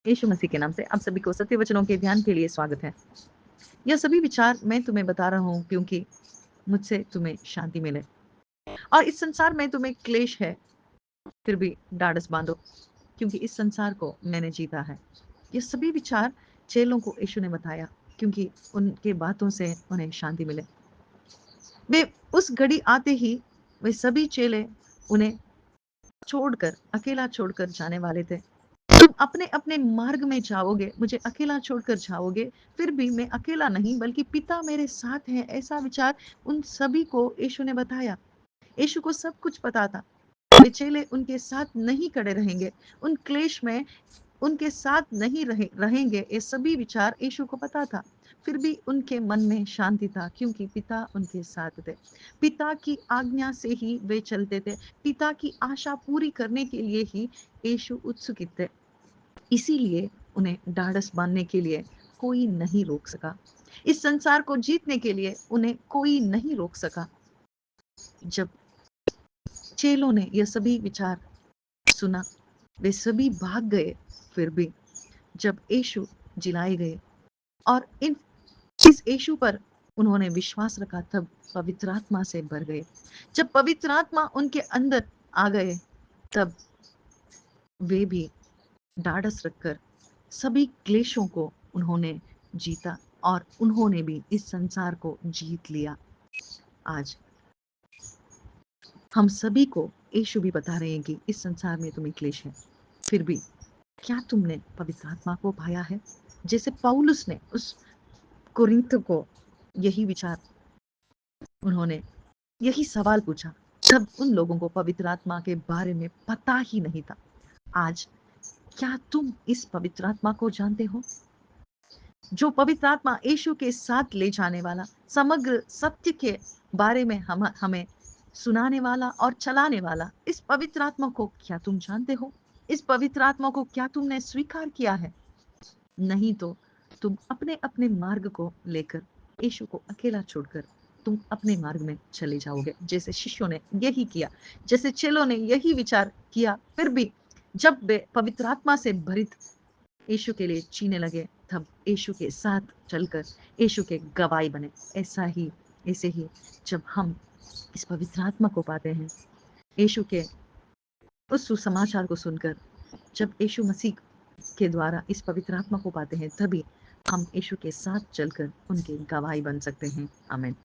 यीशु मसीह के नाम से आप सभी को सत्य वचनों के ध्यान के लिए स्वागत है। यह सभी विचार मैं तुम्हें बता रहा हूँ क्योंकि मुझसे तुम्हें शांति मिले। और इस संसार में तुम्हें क्लेश है, फिर भी ढाढ़स बांधो क्योंकि इस संसार को मैंने जीता है। ये सभी विचार चेलों को यीशु ने बताया क्योंकि उनके बातों से उन्हें शांति मिले। वे उस घड़ी आते ही वे सभी चेले उन्हें छोड़कर अकेला छोड़कर जाने वाले थे। तुम अपने अपने मार्ग में जाओगे, मुझे अकेला छोड़कर जाओगे, फिर भी मैं अकेला नहीं बल्कि पिता मेरे साथ है। ऐसा विचार उन सभी को यीशु ने बताया। यीशु को सब कुछ पता था। वे चेले उनके साथ नहीं खड़े रहेंगे, उन क्लेश में उनके साथ नहीं रहेंगे। ये सभी विचार यीशु को पता था। फिर भी उनके मन में शांति था क्योंकि पिता उनके साथ थे। पिता की आज्ञा से ही वे चलते थे। पिता की आशा पूरी करने के लिए ही यीशु उत्सुक थे। इसीलिए उन्हें ढाढ़स बांधने के लिए कोई नहीं रोक सका। इस संसार को जीतने के लिए उन्हें कोई नहीं रोक सका। जब चेलों ने यह सभी विचार सुना, वे सभी भाग गए। फिर भी जब यीशु जिलाए गए और इस यीशु पर उन्होंने विश्वास रखा, तब पवित्र आत्मा से भर गए। जब पवित्र आत्मा उनके अंदर आ गए, तब वे भी ढाढ़स रखकर सभी क्लेशों को उन्होंने जीता और उन्होंने भी इस संसार को जीत लिया। आज हम सभी को यीशु भी बता रहे हैं कि इस संसार में तुम्हें क्लेश है, फिर भी क्या तुमने पवित्र आत्मा को पाया है? जैसे पौलुस ने उस कुरिन्थ को यही विचार, उन्होंने यही सवाल पूछा, तब उन लोगों को पवित्र आत्मा के बारे में पता ही नहीं था। आज क्या तुम इस पवित्र आत्मा को जानते हो? जो पवित्र आत्मा यीशु के साथ ले जाने वाला, समग्र सत्य के बारे में हमें सुनाने वाला और चलाने वाला, इस पवित्र आत्मा को क्या तुम जानते हो? इस पवित्र आत्मा को क्या तुमने स्वीकार किया है? नहीं तो तुम अपने अपने मार्ग को लेकर यीशु को अकेला छोड़कर तुम अपने मार्ग में चले जाओगे, जैसे शिष्यों ने यही किया, जैसे चेलों ने यही विचार किया। फिर भी जब वे पवित्र आत्मा से भरित यीशु के लिए जीने लगे, तब यीशु के साथ चलकर यीशु के गवाही बने। ऐसे ही जब हम इस पवित्र आत्मा को पाते हैं, यीशु के उस सुसमाचार को सुनकर, जब यीशु मसीह के द्वारा इस पवित्र आत्मा को पाते हैं, तभी हम यीशु के साथ चलकर उनके गवाही बन सकते हैं। आमीन।